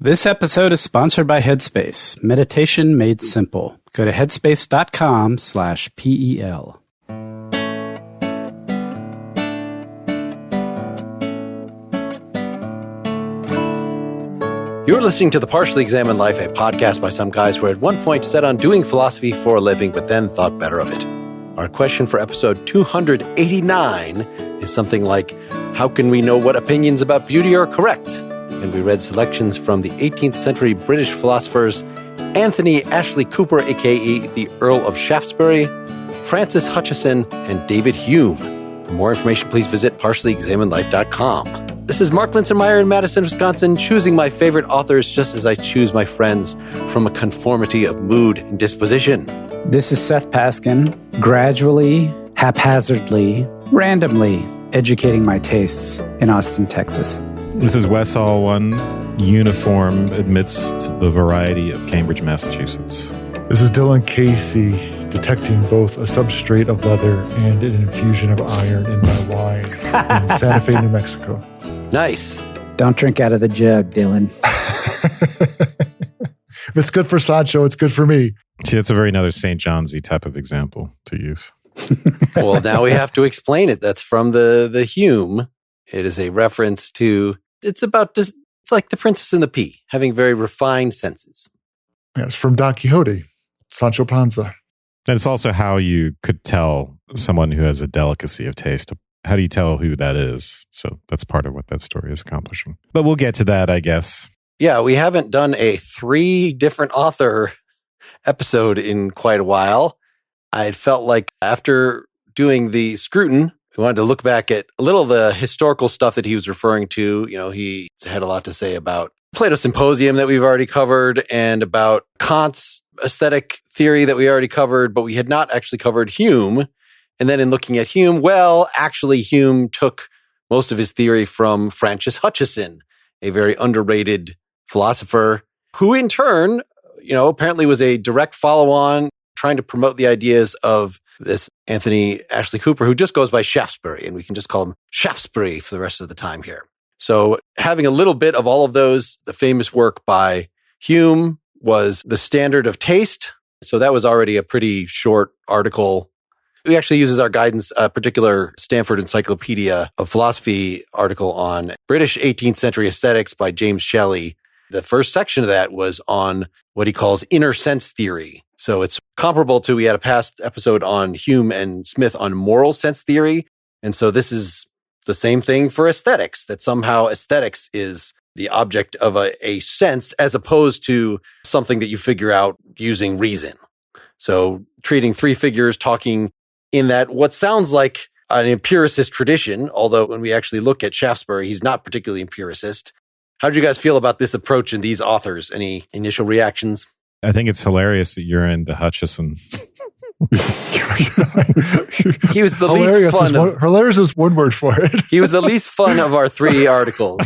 This episode is sponsored by Headspace, meditation made simple. Go to headspace.com/PEL. You're listening to The Partially Examined Life, a podcast by some guys who at one point set on doing philosophy for a living, but then thought better of it. Our question for episode 289 is something like, how can we know what opinions about beauty are correct? And we read selections from the 18th century British philosophers Anthony Ashley Cooper, a.k.a. the Earl of Shaftesbury, Francis Hutcheson, and David Hume. For more information, please visit partiallyexaminedlife.com. This is Mark Linsenmayer in Madison, Wisconsin, choosing my favorite authors just as I choose my friends from a conformity of mood and disposition. This is Seth Paskin, gradually, haphazardly, randomly educating my tastes in Austin, Texas. This is Wes Alwan, uniform amidst the variety of Cambridge, Massachusetts. This is Dylan Casey, detecting both a substrate of leather and an infusion of iron in my wine in Santa Fe, New Mexico. Nice. Don't drink out of the jug, Dylan. If it's good for Sancho, it's good for me. See, it's a very another St. John-y type of example to use. Well, now we have to explain it. That's from the Hume. It is a reference to, it's like the Princess and the Pea, having very refined senses. Yes, from Don Quixote, Sancho Panza. And it's also how you could tell someone who has a delicacy of taste. How do you tell who that is? So that's part of what that story is accomplishing. But we'll get to that, I guess. Yeah, we haven't done a 3 different author episode in quite a while. I felt like after doing the scrutin, we wanted to look back at a little of the historical stuff that he was referring to. You know, he had a lot to say about Plato's Symposium that we've already covered and about Kant's aesthetic theory that we already covered, but we had not actually covered Hume. And then in looking at Hume, well, actually Hume took most of his theory from Francis Hutcheson, a very underrated philosopher who in turn, you know, apparently was a direct follow-on trying to promote the ideas of this Anthony Ashley Cooper, who just goes by Shaftesbury, and we can just call him Shaftesbury for the rest of the time here. So having a little bit of all of those, the famous work by Hume was The Standard of Taste. So that was already a pretty short article. We actually use as our guidance a particular Stanford Encyclopedia of Philosophy article on British 18th century aesthetics by James Shelley. The first section of that was on what he calls inner sense theory. So it's comparable to, we had a past episode on Hume and Smith on moral sense theory. And so this is the same thing for aesthetics, that somehow aesthetics is the object of a sense as opposed to something that you figure out using reason. So treating 3 figures talking in that what sounds like an empiricist tradition, although when we actually look at Shaftesbury, he's not particularly empiricist. How did you guys feel about this approach and these authors? Any initial reactions? I think it's hilarious that you're into Hutcheson. He was the hilarious least fun. Hilarious is one word for it. He was the least fun of our 3 articles.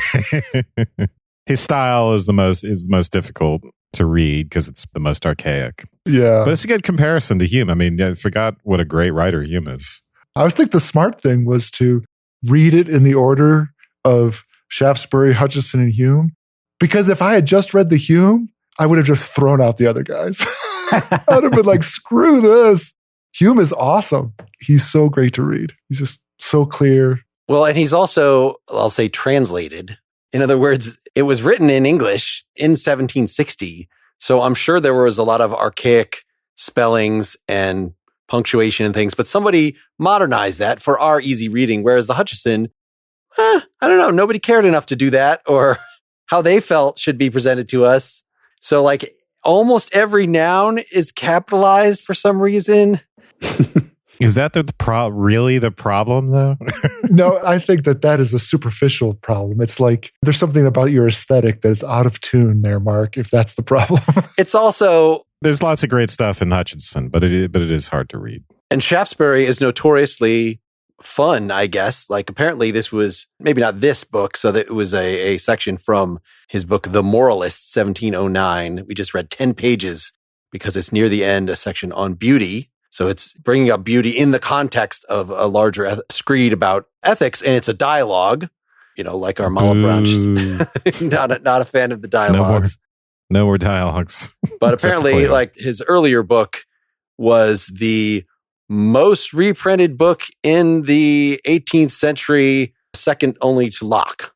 His style is the most difficult to read because it's the most archaic. Yeah. But it's a good comparison to Hume. I mean, I forgot what a great writer Hume is. I think the smart thing was to read it in the order of Shaftesbury, Hutcheson, and Hume. Because if I had just read the Hume, I would have just thrown out the other guys. I would have been like, screw this. Hume is awesome. He's so great to read. He's just so clear. Well, and he's also, I'll say, translated. In other words, it was written in English in 1760. So I'm sure there was a lot of archaic spellings and punctuation and things, but somebody modernized that for our easy reading. Whereas the Hutcheson, I don't know, nobody cared enough to do that or how they felt should be presented to us. So like almost every noun is capitalized for some reason. Is that really the problem, though? No, I think that is a superficial problem. It's like there's something about your aesthetic that's out of tune there, Mark, if that's the problem. It's also... There's lots of great stuff in Hutcheson, but it is hard to read. And Shaftesbury is notoriously fun, I guess. Like apparently this was, maybe not this book, so that it was a section from his book, The Moralists, 1709. We just read 10 pages because it's near the end, a section on beauty. So it's bringing up beauty in the context of a larger screed about ethics, and it's a dialogue. like our Malebranche. not a fan of the dialogues. No more dialogues. But apparently, like his earlier book was the most reprinted book in the 18th century, second only to Locke.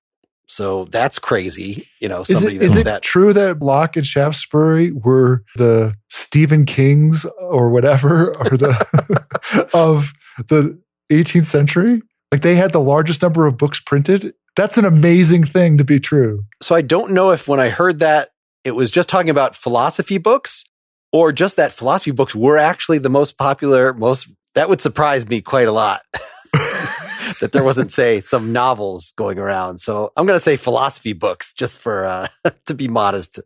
So that's crazy. Is it true that Locke and Shaftesbury were the Stephen Kings or whatever, or of the 18th century? Like they had the largest number of books printed? That's an amazing thing to be true. So I don't know if when I heard that, it was just talking about philosophy books or just that philosophy books were actually the most popular, that would surprise me quite a lot. That there wasn't, say, some novels going around. So I'm going to say philosophy books just for to be modest.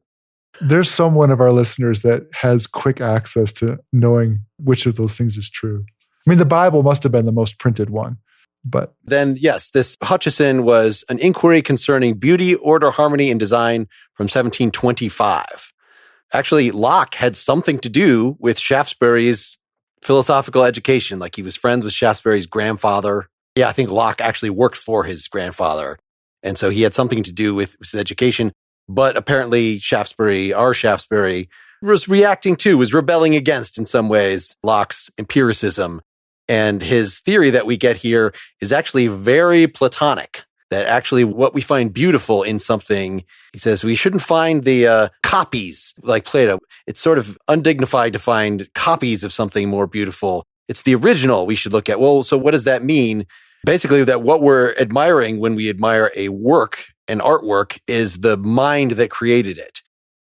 There's someone of our listeners that has quick access to knowing which of those things is true. I mean, the Bible must have been the most printed one. But then, yes, this Hutcheson was an inquiry concerning beauty, order, harmony, and design from 1725. Actually, Locke had something to do with Shaftesbury's philosophical education. Like he was friends with Shaftesbury's grandfather. Yeah, I think Locke actually worked for his grandfather. And so he had something to do with his education. But apparently Shaftesbury was rebelling against, in some ways, Locke's empiricism. And his theory that we get here is actually very Platonic. That actually what we find beautiful in something, he says, we shouldn't find the copies like Plato. It's sort of undignified to find copies of something more beautiful. It's the original we should look at. Well, so what does that mean? Basically, that what we're admiring when we admire a work, an artwork, is the mind that created it.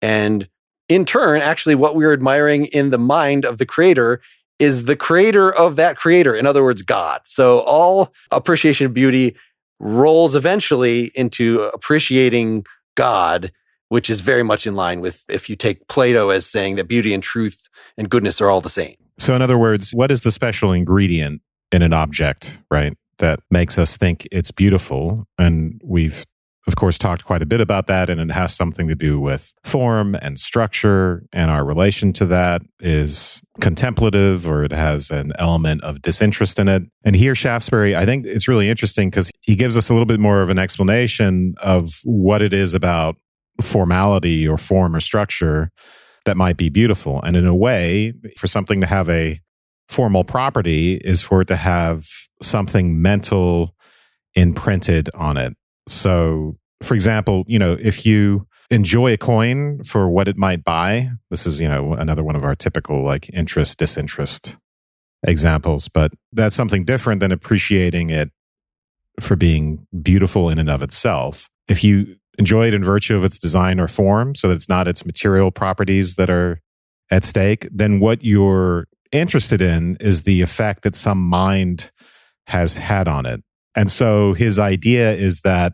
And in turn, actually, what we're admiring in the mind of the creator is the creator of that creator. In other words, God. So all appreciation of beauty rolls eventually into appreciating God, which is very much in line with if you take Plato as saying that beauty and truth and goodness are all the same. So in other words, what is the special ingredient in an object, right, that makes us think it's beautiful? And we've, of course, talked quite a bit about that, and it has something to do with form and structure, and our relation to that is contemplative, or it has an element of disinterest in it. And here, Shaftesbury, I think it's really interesting because he gives us a little bit more of an explanation of what it is about formality or form or structure that might be beautiful. And in a way, for something to have a formal property is for it to have something mental imprinted on it. So, for example, if you enjoy a coin for what it might buy, this is, another one of our typical like interest, disinterest examples, but that's something different than appreciating it for being beautiful in and of itself. If you enjoy it in virtue of its design or form, so that it's not its material properties that are at stake, then what you're interested in is the effect that some mind has had on it. And so his idea is that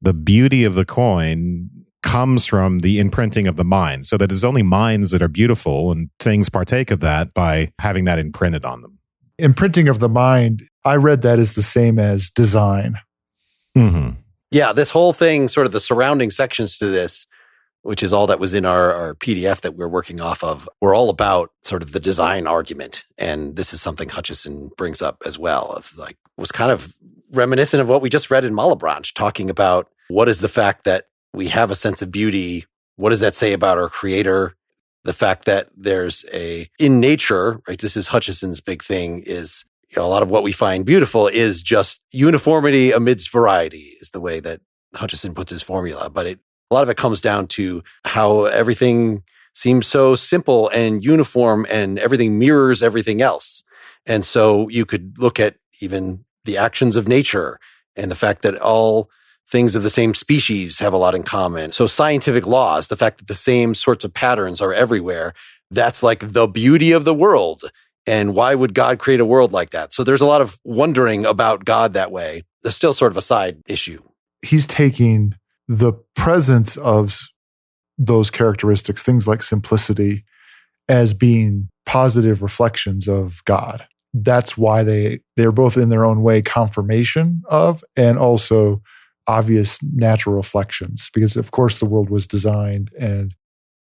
the beauty of the coin comes from the imprinting of the mind, so that it's only minds that are beautiful, and things partake of that by having that imprinted on them. Imprinting of the mind, I read that as the same as design. Mm-hmm. Yeah, this whole thing, sort of the surrounding sections to this, which is all that was in our PDF that we're working off of, were all about sort of the design argument. And this is something Hutcheson brings up as well, of like, was kind of reminiscent of what we just read in Malebranche, talking about what is the fact that we have a sense of beauty. What does that say about our creator? The fact that there's in nature, right? This is Hutcheson's big thing, is a lot of what we find beautiful is just uniformity amidst variety, is the way that Hutcheson puts his formula. But a lot of it comes down to how everything seems so simple and uniform and everything mirrors everything else. And so you could look at even the actions of nature and the fact that all things of the same species have a lot in common. So scientific laws, the fact that the same sorts of patterns are everywhere, that's like the beauty of the world. And why would God create a world like that? So there's a lot of wondering about God that way. There's still sort of a side issue. He's taking the presence of those characteristics, things like simplicity, as being positive reflections of God. That's why they're both in their own way confirmation of, and also obvious natural reflections, because of course the world was designed, and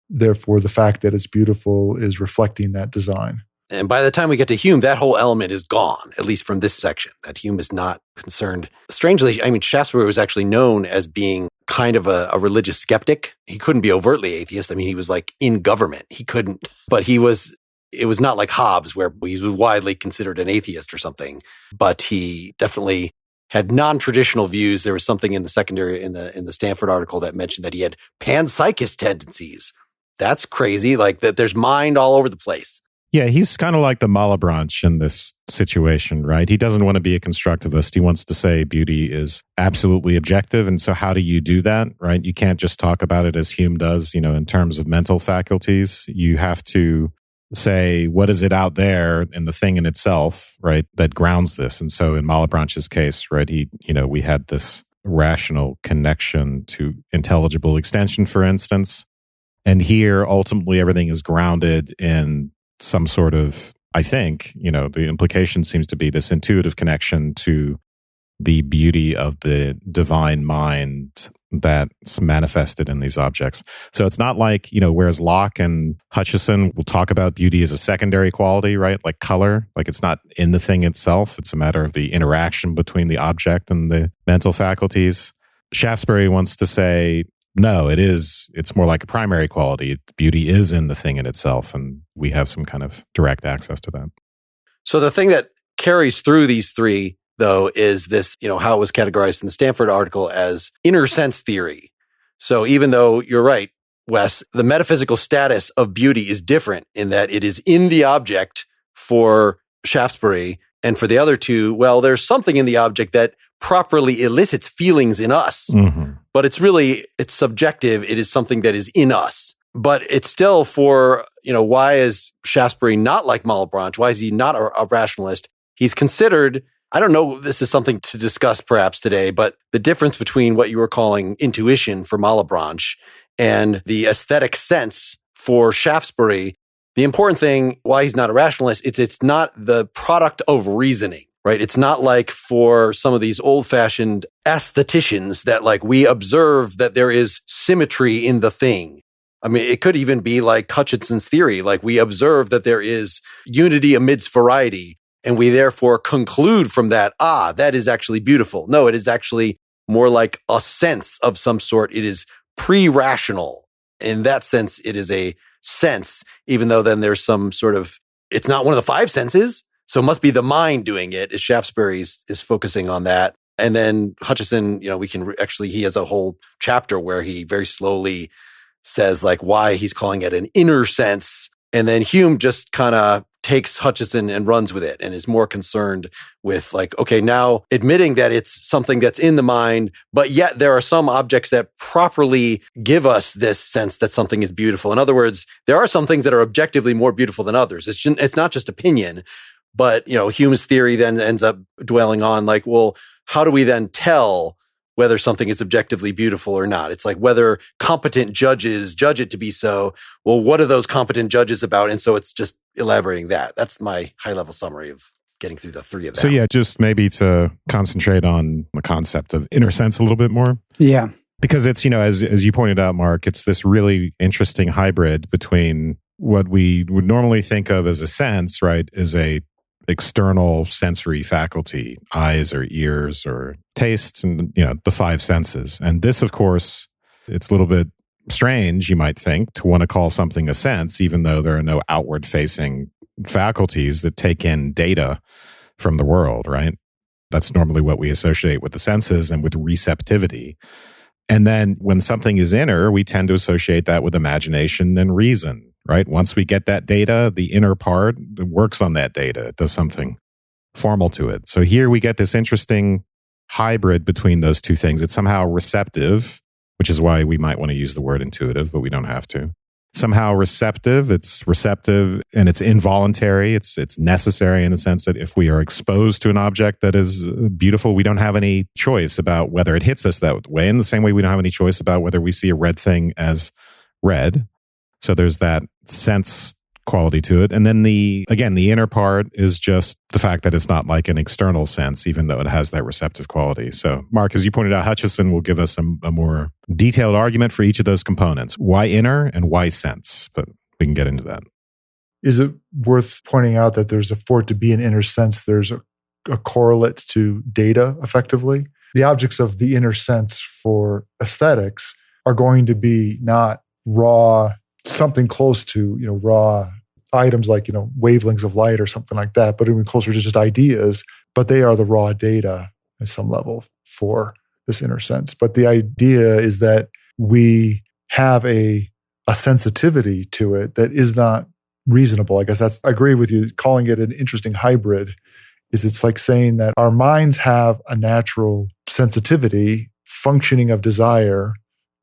therefore the fact that it's beautiful is reflecting that design. And by the time we get to Hume, that whole element is gone, at least from this section, that Hume is not concerned. Strangely, I mean, Shaftesbury was actually known as being kind of a religious skeptic. He couldn't be overtly atheist. I mean, he was like in government. He couldn't, but it was not like Hobbes where he was widely considered an atheist or something, but he definitely had non-traditional views. There was something in the secondary, in the Stanford article that mentioned that he had panpsychist tendencies. That's crazy. Like that there's mind all over the place. Yeah, he's kind of like the Malebranche in this situation, right? He doesn't want to be a constructivist. He wants to say beauty is absolutely objective. And so how do you do that, right? You can't just talk about it as Hume does, in terms of mental faculties. You have to say, what is it out there in the thing in itself, right, that grounds this? And so in Malebranche's case, right, we had this rational connection to intelligible extension, for instance. And here, ultimately, everything is grounded in some sort of, I think, the implication seems to be this intuitive connection to the beauty of the divine mind that's manifested in these objects. So it's not like, whereas Locke and Hutcheson will talk about beauty as a secondary quality, right? Like color, like it's not in the thing itself. It's a matter of the interaction between the object and the mental faculties. Shaftesbury wants to say, no, it's more like a primary quality. Beauty is in the thing in itself, and we have some kind of direct access to that. So the thing that carries through these three, though, is this, how it was categorized in the Stanford article as inner sense theory. So even though you're right, Wes, the metaphysical status of beauty is different in that it is in the object for Shaftesbury, and for the other two, well, there's something in the object that properly elicits feelings in us. Mm-hmm. But it's subjective. It is something that is in us. But it's still for, why is Shaftesbury not like Malebranche? Why is he not a rationalist? He's considered, I don't know, this is something to discuss perhaps today, but the difference between what you were calling intuition for Malebranche and the aesthetic sense for Shaftesbury, the important thing, why he's not a rationalist, it's not the product of reasoning. Right? It's not like for some of these old-fashioned aestheticians that like we observe that there is symmetry in the thing. I mean, it could even be like Hutcheson's theory, like we observe that there is unity amidst variety, and we therefore conclude from that, that is actually beautiful. No, it is actually more like a sense of some sort. It is pre-rational. In that sense, it is a sense, even though then there's some sort of, it's not one of the five senses. So it must be the mind doing it, as Shaftesbury is focusing on that. And then Hutcheson, he has a whole chapter where he very slowly says like why he's calling it an inner sense. And then Hume just kind of takes Hutcheson and runs with it and is more concerned with like, okay, now admitting that it's something that's in the mind, but yet there are some objects that properly give us this sense that something is beautiful. In other words, there are some things that are objectively more beautiful than others. It's not just opinion. But, Hume's theory then ends up dwelling on like, well, how do we then tell whether something is objectively beautiful or not? It's like whether competent judges judge it to be so. Well, what are those competent judges about? And so it's just elaborating that. That's my high-level summary of getting through the three of them. So yeah, just maybe to concentrate on the concept of inner sense a little bit more. Yeah. Because it's, as you pointed out, Mark, it's this really interesting hybrid between what we would normally think of as a sense, right, is a external sensory faculty, eyes or ears or tastes, and the five senses. And this, of course, it's a little bit strange, you might think, to want to call something a sense, even though there are no outward facing faculties that take in data from the world, right? That's normally what we associate with the senses and with receptivity. And then when something is inner, we tend to associate that with imagination and reason. Right? Once we get that data, the inner part works on that data. It does something formal to it. So here we get this interesting hybrid between those two things. It's somehow receptive, which is why we might want to use the word intuitive, but we don't have to. Somehow receptive, it's receptive and it's involuntary. It's necessary in the sense that if we are exposed to an object that is beautiful, we don't have any choice about whether it hits us that way. In the same way, we don't have any choice about whether we see a red thing as red. So there's that sense quality to it. And then the inner part is just the fact that it's not like an external sense, even though it has that receptive quality. So Mark, as you pointed out, Hutcheson will give us a more detailed argument for each of those components. Why inner and why sense? But we can get into that. is it worth pointing out that for it to be an inner sense, there's a correlate to data effectively? The objects of the inner sense for aesthetics are going to be not raw, something close to, raw items like, wavelengths of light or something like that, but even closer to just ideas, but they are the raw data at some level for this inner sense. But the idea is that we have a sensitivity to it that is not reasonable. I guess I agree with you. Calling it an interesting hybrid it's like saying that our minds have a natural sensitivity, functioning of desire,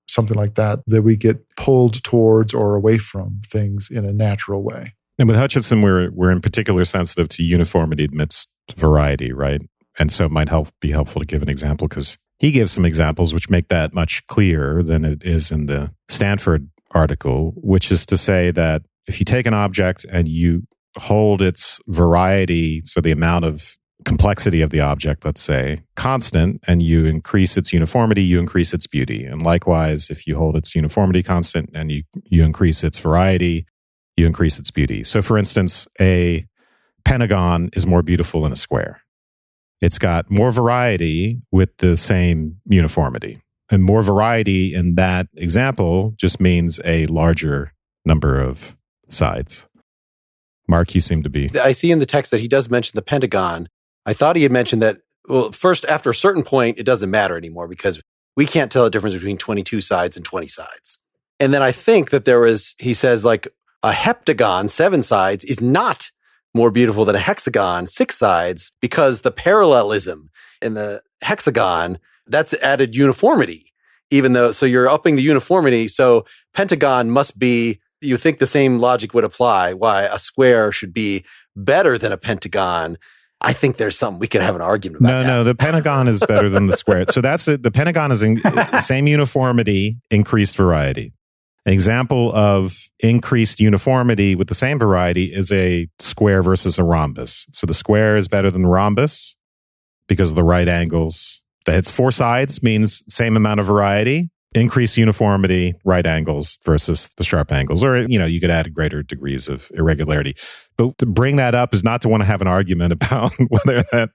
something like that we get pulled towards or away from things in a natural way. And with Hutcheson, we're in particular sensitive to uniformity amidst variety, right? And so it might be helpful to give an example, because he gives some examples which make that much clearer than it is in the Stanford article, which is to say that if you take an object and you hold its variety, so the amount of complexity of the object, let's say, constant, and you increase its uniformity, you increase its beauty. And likewise, if you hold its uniformity constant and you increase its variety, you increase its beauty. So for instance, a pentagon is more beautiful than a square. It's got more variety with the same uniformity. And more variety in that example just means a larger number of sides. Mark, you seem to be... I see in the text that he does mention the Pentagon. I thought he had mentioned that, well, first, after a certain point, it doesn't matter anymore because we can't tell the difference between 22 sides and 20 sides. And then I think that he says like a heptagon, 7 sides, is not more beautiful than a hexagon, 6 sides, because the parallelism in the hexagon, that's added uniformity, even though, so you're upping the uniformity. So Pentagon must be, you think the same logic would apply, why a square should be better than a pentagon. I think there's something we could have an argument about. No, the pentagon is better than the square. So that's it. The pentagon is in same uniformity, increased variety. An example of increased uniformity with the same variety is a square versus a rhombus. So the square is better than the rhombus because of the right angles. It's 4 sides means same amount of variety. Increased uniformity, right angles versus the sharp angles. Or, you could add greater degrees of irregularity. But to bring that up is not to want to have an argument about whether that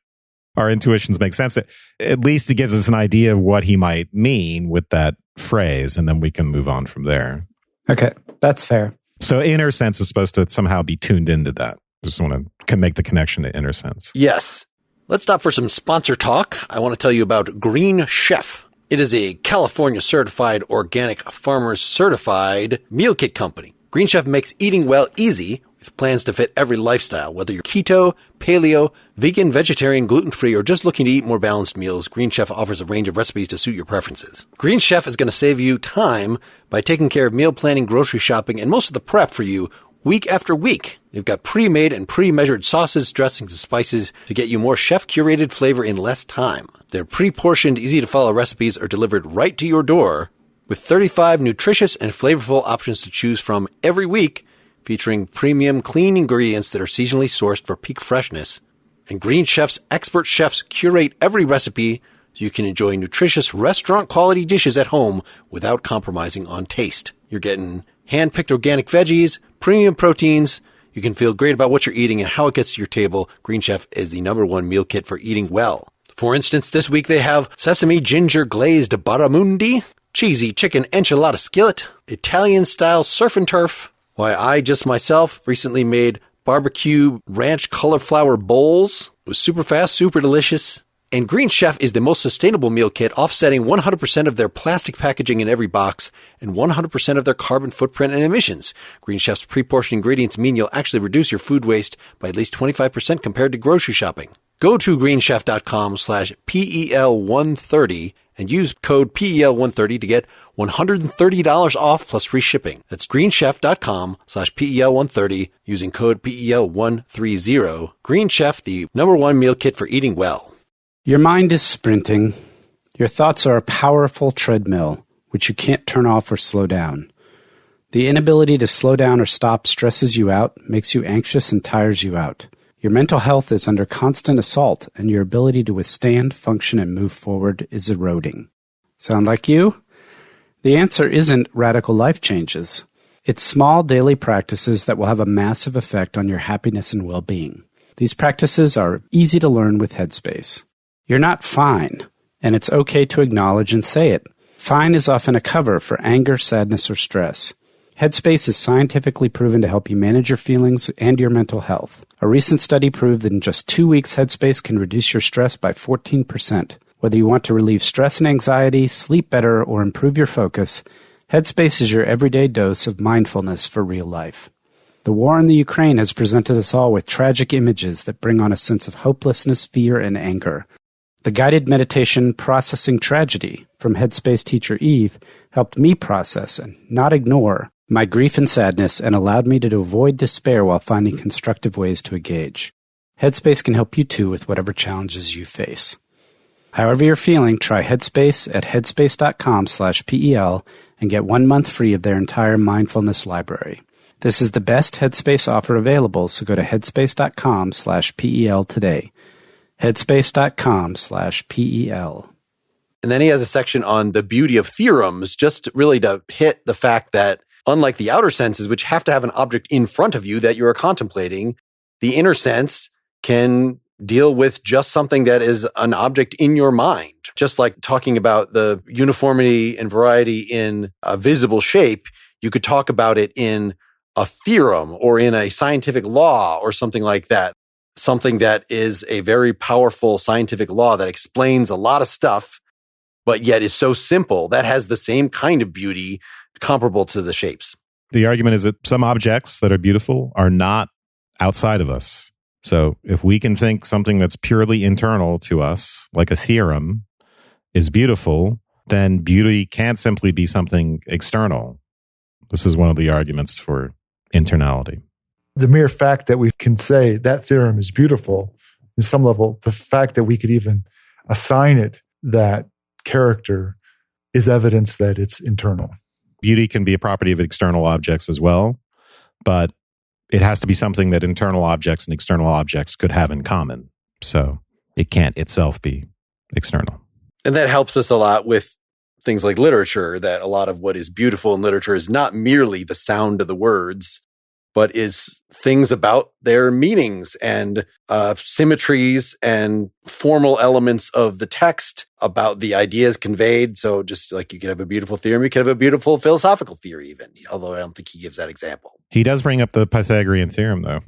our intuitions make sense. At least it gives us an idea of what he might mean with that phrase, and then we can move on from there. Okay, that's fair. So inner sense is supposed to somehow be tuned into that. Just want to make the connection to inner sense. Yes. Let's stop for some sponsor talk. I want to tell you about Green Chef. It is a California certified organic farmers certified meal kit company. Green Chef makes eating well easy with plans to fit every lifestyle. Whether you're keto, paleo, vegan, vegetarian, gluten-free, or just looking to eat more balanced meals, Green Chef offers a range of recipes to suit your preferences. Green Chef is going to save you time by taking care of meal planning, grocery shopping, and most of the prep for you week after week. They've got pre-made and pre-measured sauces, dressings, and spices to get you more chef-curated flavor in less time. Their pre-portioned, easy-to-follow recipes are delivered right to your door with 35 nutritious and flavorful options to choose from every week, featuring premium, clean ingredients that are seasonally sourced for peak freshness. And Green Chef's expert chefs curate every recipe so you can enjoy nutritious restaurant-quality dishes at home without compromising on taste. You're getting hand-picked organic veggies, premium proteins. You can feel great about what you're eating and how it gets to your table. Green Chef is the #1 meal kit for eating well. For instance, this week they have sesame ginger glazed barramundi, cheesy chicken enchilada skillet, Italian-style surf and turf. Why, I just myself recently made barbecue ranch cauliflower bowls. It was super fast, super delicious. And Green Chef is the most sustainable meal kit, offsetting 100% of their plastic packaging in every box and 100% of their carbon footprint and emissions. Green Chef's pre-portioned ingredients mean you'll actually reduce your food waste by at least 25% compared to grocery shopping. Go to greenchef.com/PEL130 and use code PEL130 to get $130 off plus free shipping. That's greenchef.com/PEL130 using code PEL130. Green Chef, the #1 meal kit for eating well. Your mind is sprinting. Your thoughts are a powerful treadmill, which you can't turn off or slow down. The inability to slow down or stop stresses you out, makes you anxious, and tires you out. Your mental health is under constant assault, and your ability to withstand, function, and move forward is eroding. Sound like you? The answer isn't radical life changes. It's small daily practices that will have a massive effect on your happiness and well-being. These practices are easy to learn with Headspace. You're not fine, and it's okay to acknowledge and say it. Fine is often a cover for anger, sadness, or stress. Headspace is scientifically proven to help you manage your feelings and your mental health. A recent study proved that in just 2 weeks, Headspace can reduce your stress by 14%. Whether you want to relieve stress and anxiety, sleep better, or improve your focus, Headspace is your everyday dose of mindfulness for real life. The war in the Ukraine has presented us all with tragic images that bring on a sense of hopelessness, fear, and anger. The guided meditation Processing Tragedy from Headspace teacher Eve helped me process and not ignore my grief and sadness and allowed me to avoid despair while finding constructive ways to engage. Headspace can help you too with whatever challenges you face. However you're feeling, try Headspace at headspace.com/PEL and get 1 month free of their entire mindfulness library. This is the best Headspace offer available, so go to headspace.com/PEL today. Headspace.com/PEL. And then he has a section on the beauty of theorems, just really to hit the fact that unlike the outer senses, which have to have an object in front of you that you are contemplating, the inner sense can deal with just something that is an object in your mind. Just like talking about the uniformity and variety in a visible shape, you could talk about it in a theorem or in a scientific law or something like that. Something that is a very powerful scientific law that explains a lot of stuff, but yet is so simple that has the same kind of beauty comparable to the shapes. The argument is that some objects that are beautiful are not outside of us. So if we can think something that's purely internal to us, like a theorem, is beautiful, then beauty can't simply be something external. This is one of the arguments for internality. The mere fact that we can say that theorem is beautiful, in some level, the fact that we could even assign it that character is evidence that it's internal. Beauty can be a property of external objects as well, but it has to be something that internal objects and external objects could have in common. So it can't itself be external. And that helps us a lot with things like literature, that a lot of what is beautiful in literature is not merely the sound of the words, but is things about their meanings and symmetries and formal elements of the text about the ideas conveyed. So just like you could have a beautiful theorem, you could have a beautiful philosophical theory even, although I don't think he gives that example. He does bring up the Pythagorean theorem, though.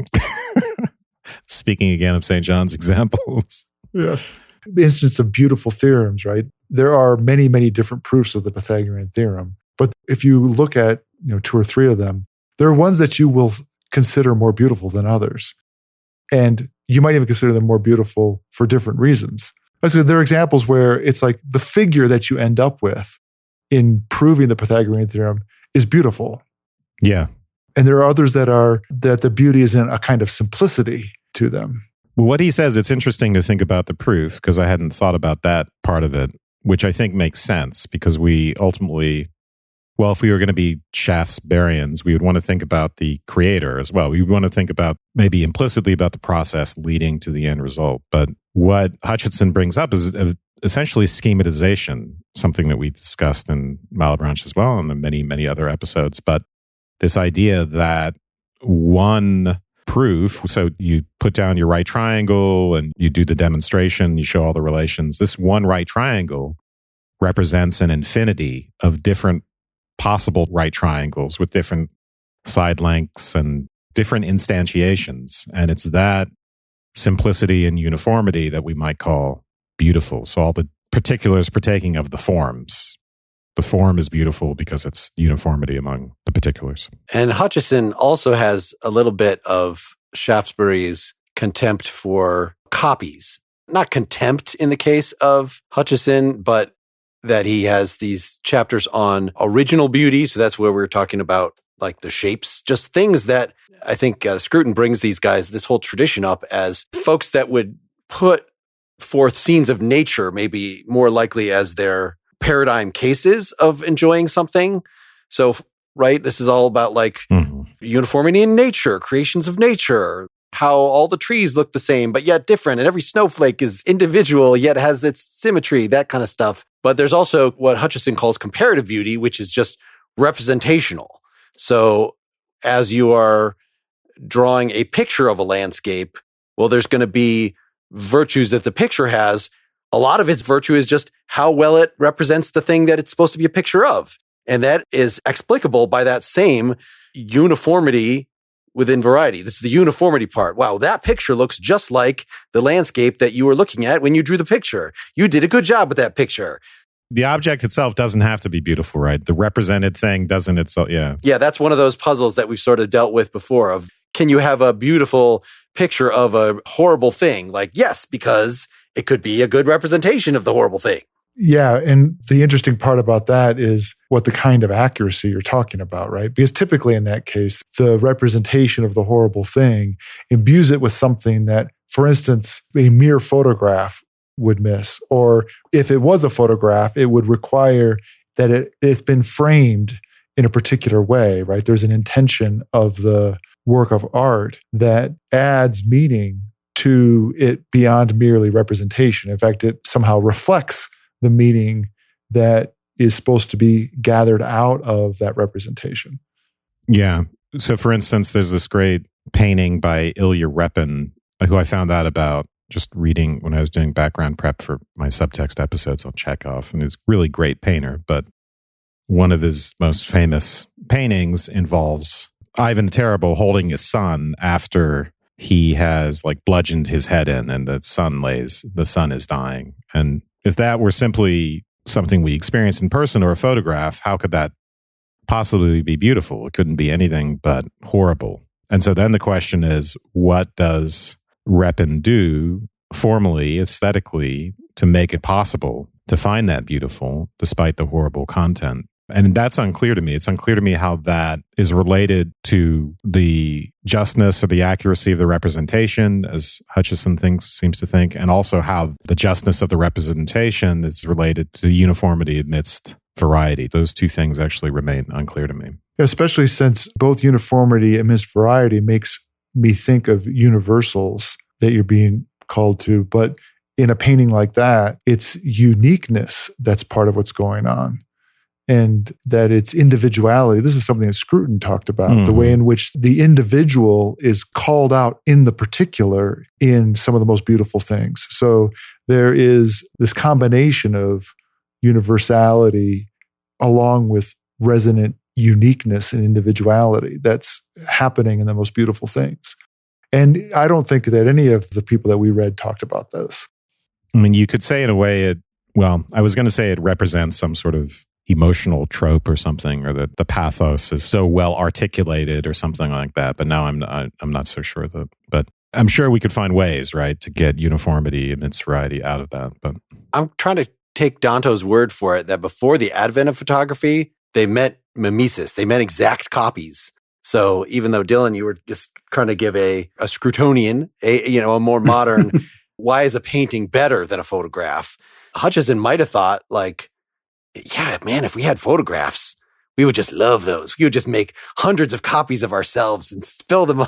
Speaking again of St. John's examples. Yes. Instance of beautiful theorems, right? There are many, many different proofs of the Pythagorean theorem. But if you look at 2 or 3 of them, there are ones that you will consider more beautiful than others. And you might even consider them more beautiful for different reasons. So there are examples where it's like the figure that you end up with in proving the Pythagorean theorem is beautiful. Yeah. And there are others that the beauty is in a kind of simplicity to them. Well, what he says, it's interesting to think about the proof, because I hadn't thought about that part of it, which I think makes sense, because we ultimately, well, if we were going to be Shaftesburyans, we would want to think about the creator as well. We would want to think about maybe implicitly about the process leading to the end result. But what Hutcheson brings up is essentially schematization, something that we discussed in Malebranche as well and in many, many other episodes. But this idea that one proof, so you put down your right triangle and you do the demonstration, you show all the relations. This one right triangle represents an infinity of different possible right triangles with different side lengths and different instantiations. And it's that simplicity and uniformity that we might call beautiful. So all the particulars partaking of the forms. The form is beautiful because it's uniformity among the particulars. And Hutcheson also has a little bit of Shaftesbury's contempt for copies. Not contempt in the case of Hutcheson, but that he has these chapters on original beauty. So that's where we're talking about like the shapes, just things that I think Scruton brings these guys, this whole tradition up as folks that would put forth scenes of nature, maybe more likely as their paradigm cases of enjoying something. So, right, this is all about like uniformity in nature, creations of nature, how all the trees look the same, but yet different. And every snowflake is individual, yet has its symmetry, that kind of stuff. But there's also what Hutcheson calls comparative beauty, which is just representational. So as you are drawing a picture of a landscape, well, there's going to be virtues that the picture has. A lot of its virtue is just how well it represents the thing that it's supposed to be a picture of. And that is explicable by that same uniformity within variety. This is the uniformity part. Wow, that picture looks just like the landscape that you were looking at when you drew the picture. You did a good job with that picture. The object itself doesn't have to be beautiful, right? The represented thing doesn't itself, yeah. Yeah, that's one of those puzzles that we've sort of dealt with before of, can you have a beautiful picture of a horrible thing? Like, yes, because it could be a good representation of the horrible thing. Yeah, and the interesting part about that is what the kind of accuracy you're talking about, right? Because typically in that case, the representation of the horrible thing imbues it with something that, for instance, a mere photograph would miss. Or if it was a photograph, it would require that it's been framed in a particular way, right? There's an intention of the work of art that adds meaning to it beyond merely representation. In fact, it somehow reflects the meaning that is supposed to be gathered out of that representation. Yeah. So for instance, there's this great painting by Ilya Repin, who I found out about just reading when I was doing background prep for my subtext episodes on Chekhov. And he's a really great painter, but one of his most famous paintings involves Ivan the Terrible holding his son after he has like bludgeoned his head in and the son is dying. And if that were simply something we experienced in person or a photograph, how could that possibly be beautiful? It couldn't be anything but horrible. And so then the question is, what does Repin do formally, aesthetically, to make it possible to find that beautiful despite the horrible content? And that's unclear to me. It's unclear to me how that is related to the justness or the accuracy of the representation, as Hutcheson seems to think, and also how the justness of the representation is related to uniformity amidst variety. Those two things actually remain unclear to me. Especially since both uniformity amidst variety makes me think of universals that you're being called to. But in a painting like that, it's uniqueness that's part of what's going on. And that it's individuality. This is something that Scruton talked about, the way in which the individual is called out in the particular in some of the most beautiful things. So there is this combination of universality along with resonant uniqueness and individuality that's happening in the most beautiful things. And I don't think that any of the people that we read talked about this. I mean, you could say in a way I was going to say it represents some sort of emotional trope or something, or that the pathos is so well articulated or something like that. But now I'm not so sure but I'm sure we could find ways, right, to get uniformity and its variety out of that. But I'm trying to take Danto's word for it that before the advent of photography, they meant mimesis. They meant exact copies. So even though, Dylan, you were just trying to give a Scrutonian, a more modern, why is a painting better than a photograph? Hutcheson might have thought like, yeah, man, if we had photographs, we would just love those. We would just make hundreds of copies of ourselves and spill them,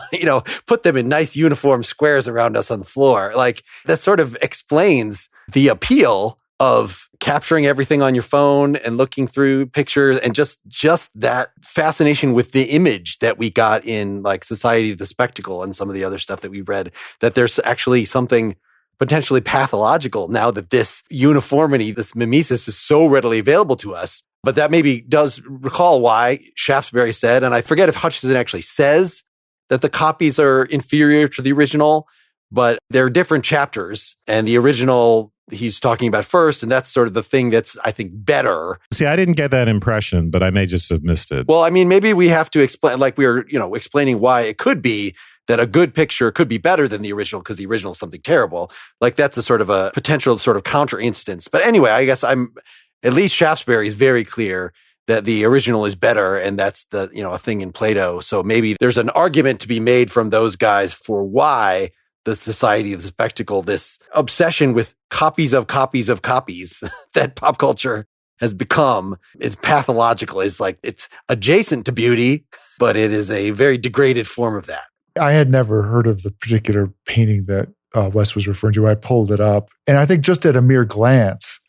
put them in nice uniform squares around us on the floor. Like, that sort of explains the appeal of capturing everything on your phone and looking through pictures, and just that fascination with the image that we got in like Society of the Spectacle and some of the other stuff that we've read, that there's actually something potentially pathological now that this uniformity, this mimesis is so readily available to us. But that maybe does recall why Shaftesbury said, and I forget if Hutcheson actually says that the copies are inferior to the original, but they're different chapters. And the original he's talking about first, and that's sort of the thing that's, I think, better. See, I didn't get that impression, but I may just have missed it. Well, I mean, maybe we have to explain, like we were, explaining why it could be that a good picture could be better than the original because the original is something terrible. Like, that's a sort of a potential sort of counter instance. But anyway, I guess at least Shaftesbury is very clear that the original is better, and that's the, a thing in Plato. So maybe there's an argument to be made from those guys for why the Society of the Spectacle, this obsession with copies of copies of copies that pop culture has become, is pathological. Is like, it's adjacent to beauty, but it is a very degraded form of that. I had never heard of the particular painting that Wes was referring to. I pulled it up. And I think just at a mere glance,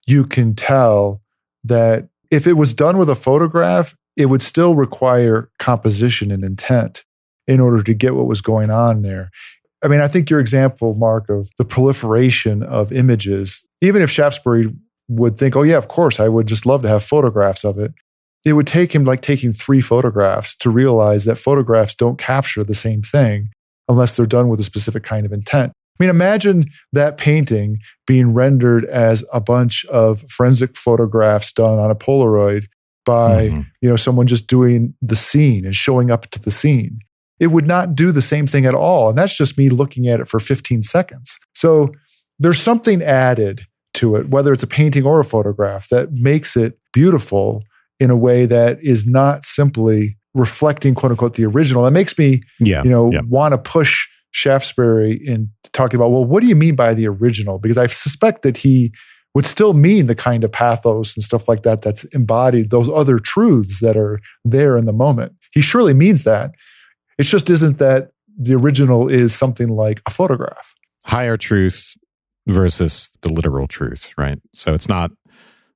you can tell that if it was done with a photograph, it would still require composition and intent in order to get what was going on there. I mean, I think your example, Mark, of the proliferation of images, even if Shaftesbury would think, oh yeah, of course, I would just love to have photographs of it. It would take him like taking 3 photographs to realize that photographs don't capture the same thing unless they're done with a specific kind of intent. I mean, imagine that painting being rendered as a bunch of forensic photographs done on a Polaroid by, someone just doing the scene and showing up to the scene. It would not do the same thing at all. And that's just me looking at it for 15 seconds. So there's something added to it, whether it's a painting or a photograph, that makes it beautiful in a way that is not simply reflecting, quote unquote, the original. That makes me, want to push Shaftesbury in talking about, well, what do you mean by the original? Because I suspect that he would still mean the kind of pathos and stuff like that that's embodied, those other truths that are there in the moment. He surely means that. It just isn't that the original is something like a photograph. Higher truth versus the literal truth, right? So it's not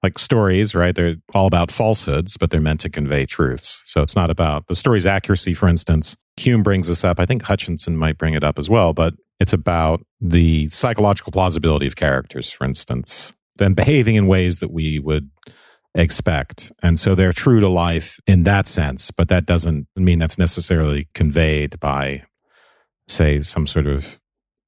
like stories, right? They're all about falsehoods, but they're meant to convey truths. So it's not about the story's accuracy, for instance. Hume brings this up. I think Hutcheson might bring it up as well, but it's about the psychological plausibility of characters, for instance, them behaving in ways that we would expect. And so they're true to life in that sense, but that doesn't mean that's necessarily conveyed by, say, some sort of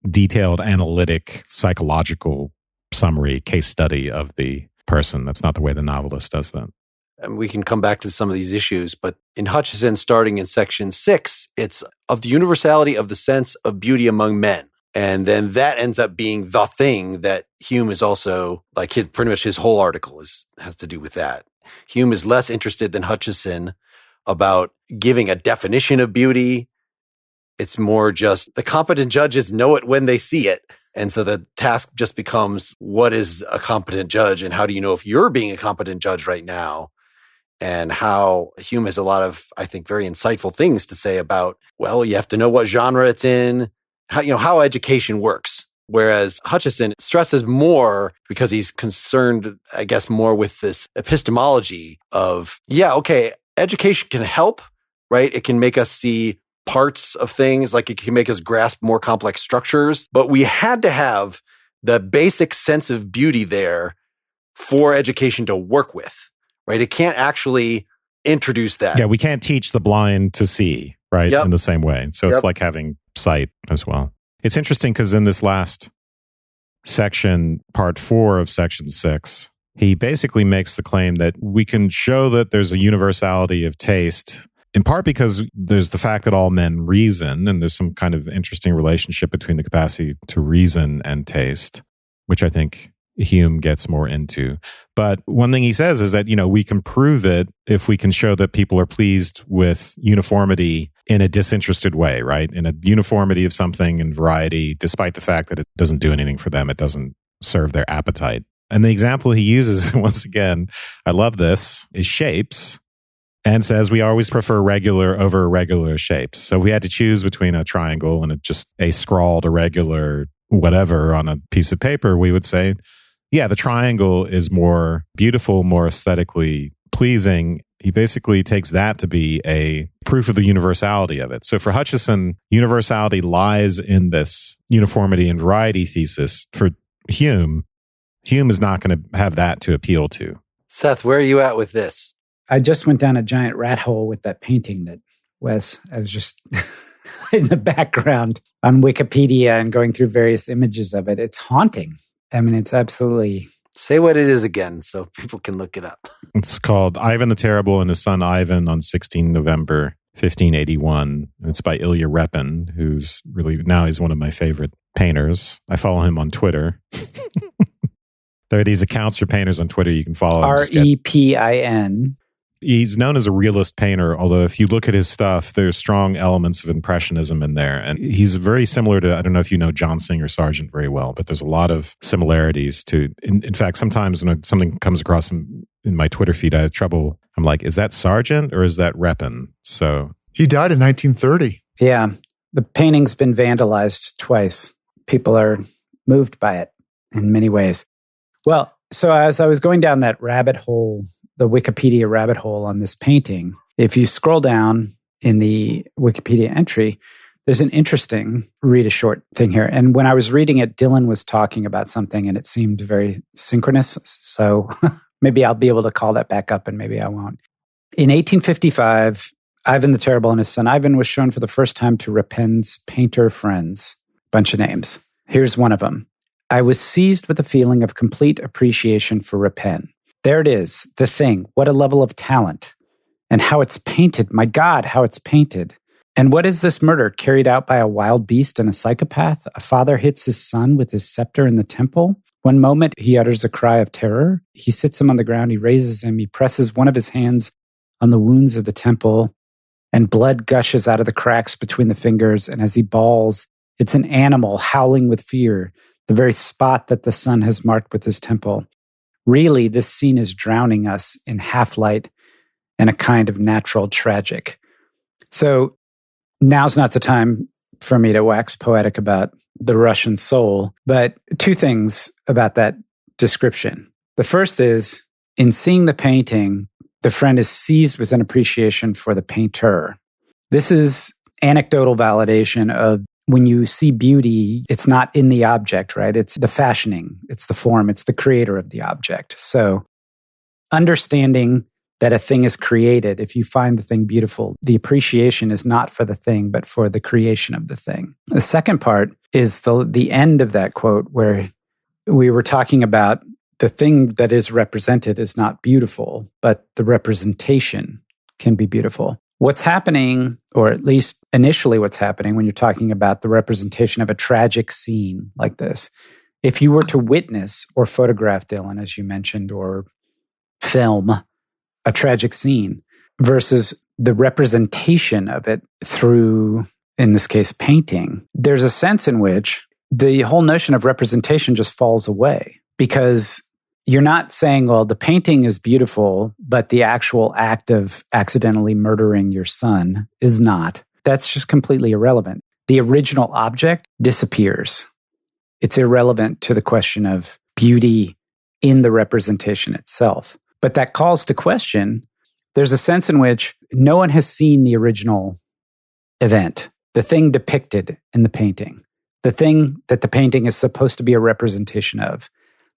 detailed analytic psychological summary case study of the person. That's not the way the novelist does that. And we can come back to some of these issues, but in Hutcheson, starting in section 6, it's of the universality of the sense of beauty among men. And then that ends up being the thing that Hume is also, like, pretty much his whole article has to do with that. Hume is less interested than Hutcheson about giving a definition of beauty. It's more just the competent judges know it when they see it. And so the task just becomes, what is a competent judge? And how do you know if you're being a competent judge right now? And how Hume has a lot of, I think, very insightful things to say about, well, you have to know what genre it's in, how education works. Whereas Hutcheson stresses more, because he's concerned, I guess, more with this epistemology of, education can help, right? It can make us see parts of things, like it can make us grasp more complex structures, but we had to have the basic sense of beauty there for education to work with, right? It can't actually introduce that. Yeah, we can't teach the blind to see, right? In the same way. So it's like having sight as well. It's interesting because in this last section, part 4 of section 6, he basically makes the claim that we can show that there's a universality of taste, in part because there's the fact that all men reason, and there's some kind of interesting relationship between the capacity to reason and taste, which I think Hume gets more into. But one thing he says is that, we can prove it if we can show that people are pleased with uniformity in a disinterested way, right? In a uniformity of something and variety, despite the fact that it doesn't do anything for them. It doesn't serve their appetite. And the example he uses, once again, I love this, is shapes, and says we always prefer regular over irregular shapes. So if we had to choose between a triangle and just a scrawled irregular whatever on a piece of paper, we would say, the triangle is more beautiful, more aesthetically pleasing. He basically takes that to be a proof of the universality of it. So for Hutcheson, universality lies in this uniformity and variety thesis. For Hume is not going to have that to appeal to. Seth, where are you at with this? I just went down a giant rat hole with that painting that I was just in the background on Wikipedia and going through various images of it. It's haunting. I mean, it's absolutely... Say what it is again so people can look it up. It's called Ivan the Terrible and his Son Ivan on 16 November 1581. It's by Ilya Repin, who's really, now he's one of my favorite painters. I follow him on Twitter. There are these accounts for painters on Twitter you can follow. Repin. He's known as a realist painter, although if you look at his stuff, there's strong elements of Impressionism in there. And he's very similar to, I don't know if you know John Singer Sargent very well, but there's a lot of similarities to, in fact, sometimes when something comes across in my Twitter feed, I have trouble. I'm like, is that Sargent or is that Repin? So he died in 1930. Yeah. The painting's been vandalized twice. People are moved by it in many ways. Well, so as I was going down that rabbit hole the Wikipedia rabbit hole on this painting. If you scroll down in the Wikipedia entry, there's an interesting read a short thing here. And when I was reading it, Dylan was talking about something and it seemed very synchronous. So maybe I'll be able to call that back up and maybe I won't. In 1855, Ivan the Terrible and his son Ivan was shown for the first time to Rapin's painter friends. Bunch of names. Here's one of them. I was seized with a feeling of complete appreciation for Rapin. There it is, the thing. What a level of talent. And how it's painted. My God, how it's painted. And what is this murder carried out by a wild beast and a psychopath? A father hits his son with his scepter in the temple. One moment, he utters a cry of terror. He sits him on the ground. He raises him. He presses one of his hands on the wounds of the temple, and blood gushes out of the cracks between the fingers. And as he bawls, it's an animal howling with fear, the very spot that the sun has marked with his temple. Really, this scene is drowning us in half-light and a kind of natural tragic. So now's not the time for me to wax poetic about the Russian soul, but two things about that description. The first is, in seeing the painting, the friend is seized with an appreciation for the painter. This is anecdotal validation of when you see beauty, it's not in the object, right? It's the fashioning, it's the form, it's the creator of the object. So understanding that a thing is created, if you find the thing beautiful, the appreciation is not for the thing, but for the creation of the thing. The second part is the end of that quote where we were talking about the thing that is represented is not beautiful, but the representation can be beautiful. What's happening, or at least initially what's happening when you're talking about the representation of a tragic scene like this, if you were to witness or photograph, Dylan, as you mentioned, or film a tragic scene versus the representation of it through, in this case, painting, there's a sense in which the whole notion of representation just falls away because you're not saying, well, the painting is beautiful, but the actual act of accidentally murdering your son is not. That's just completely irrelevant. The original object disappears. It's irrelevant to the question of beauty in the representation itself. But that calls to question, there's a sense in which no one has seen the original event, the thing depicted in the painting, the thing that the painting is supposed to be a representation of.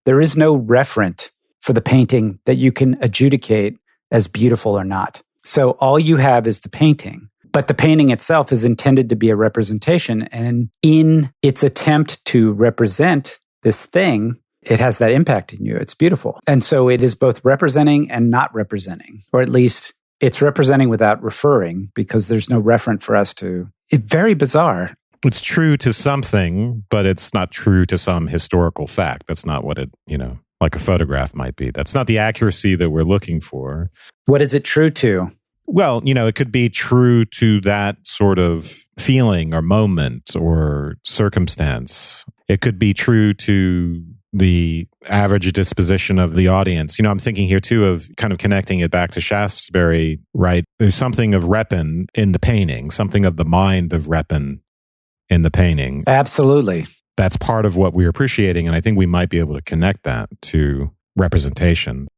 There is no referent for the painting that you can adjudicate as beautiful or not. So all you have is the painting. But the painting itself is intended to be a representation. And in its attempt to represent this thing, it has that impact in you. It's beautiful. And so it is both representing and not representing, or at least it's representing without referring because there's no referent for us to. It's very bizarre. It's true to something, but it's not true to some historical fact. That's not what it, like a photograph might be. That's not the accuracy that we're looking for. What is it true to? Well, it could be true to that sort of feeling or moment or circumstance. It could be true to the average disposition of the audience. I'm thinking here too of kind of connecting it back to Shaftesbury, right? There's something of Rapin in the painting, something of the mind of Rapin in the painting. Absolutely. That's part of what we're appreciating, and I think we might be able to connect that to representation.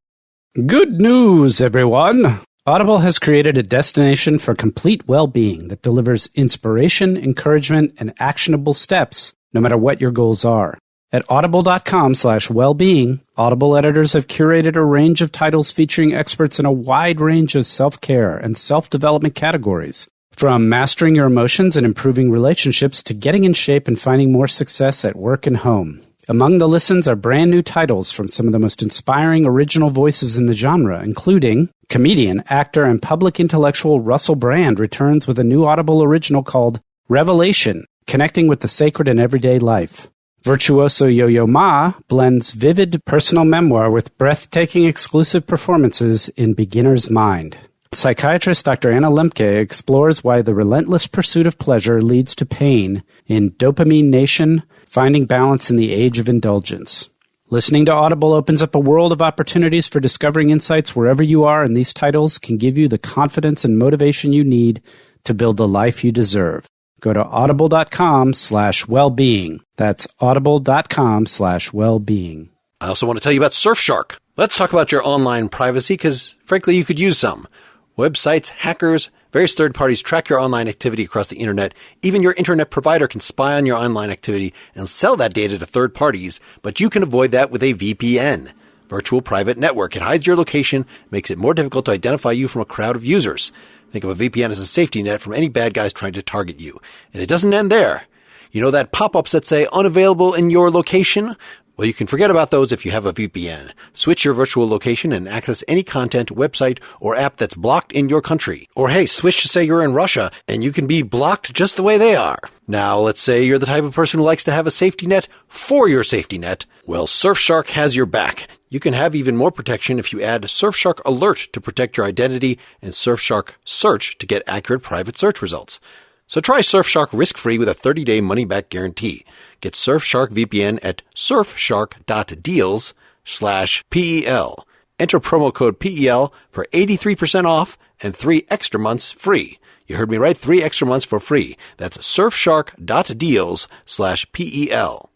Good news, everyone! Audible has created a destination for complete well-being that delivers inspiration, encouragement, and actionable steps, no matter what your goals are. At audible.com/wellbeing, Audible editors have curated a range of titles featuring experts in a wide range of self-care and self-development categories. From mastering your emotions and improving relationships to getting in shape and finding more success at work and home. Among the listens are brand new titles from some of the most inspiring original voices in the genre, including comedian, actor, and public intellectual Russell Brand returns with a new Audible original called Revelation, Connecting with the Sacred in Everyday Life. Virtuoso Yo-Yo Ma blends vivid personal memoir with breathtaking exclusive performances in Beginner's Mind. Psychiatrist Dr. Anna Lemke explores why the relentless pursuit of pleasure leads to pain in Dopamine Nation, Finding Balance in the Age of Indulgence. Listening to Audible opens up a world of opportunities for discovering insights wherever you are, and these titles can give you the confidence and motivation you need to build the life you deserve. Go to audible.com/wellbeing. That's audible.com/wellbeing. I also want to tell you about Surfshark. Let's talk about your online privacy, because frankly, you could use some. Websites, hackers, various third parties track your online activity across the internet. Even your internet provider can spy on your online activity and sell that data to third parties, but you can avoid that with a VPN. Virtual Private Network. It hides your location, makes it more difficult to identify you from a crowd of users. Think of a VPN as a safety net from any bad guys trying to target you. And it doesn't end there. You know that pop-ups that say unavailable in your location? Well, you can forget about those if you have a VPN. Switch your virtual location and access any content, website, or app that's blocked in your country. Or hey, switch to say you're in Russia and you can be blocked just the way they are. Now, let's say you're the type of person who likes to have a safety net for your safety net. Well, Surfshark has your back. You can have even more protection if you add Surfshark Alert to protect your identity and Surfshark Search to get accurate private search results. So try Surfshark risk-free with a 30-day money-back guarantee. Get Surfshark VPN at surfshark.deals/PEL. Enter promo code PEL for 83% off and 3 extra months free. You heard me right, 3 extra months for free. That's surfshark.deals/PEL.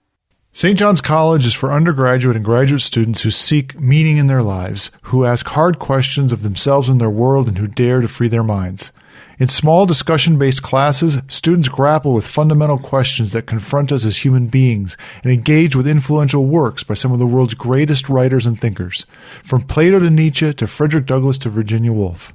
St. John's College is for undergraduate and graduate students who seek meaning in their lives, who ask hard questions of themselves and their world, and who dare to free their minds. In small discussion-based classes, students grapple with fundamental questions that confront us as human beings and engage with influential works by some of the world's greatest writers and thinkers, from Plato to Nietzsche to Frederick Douglass to Virginia Woolf.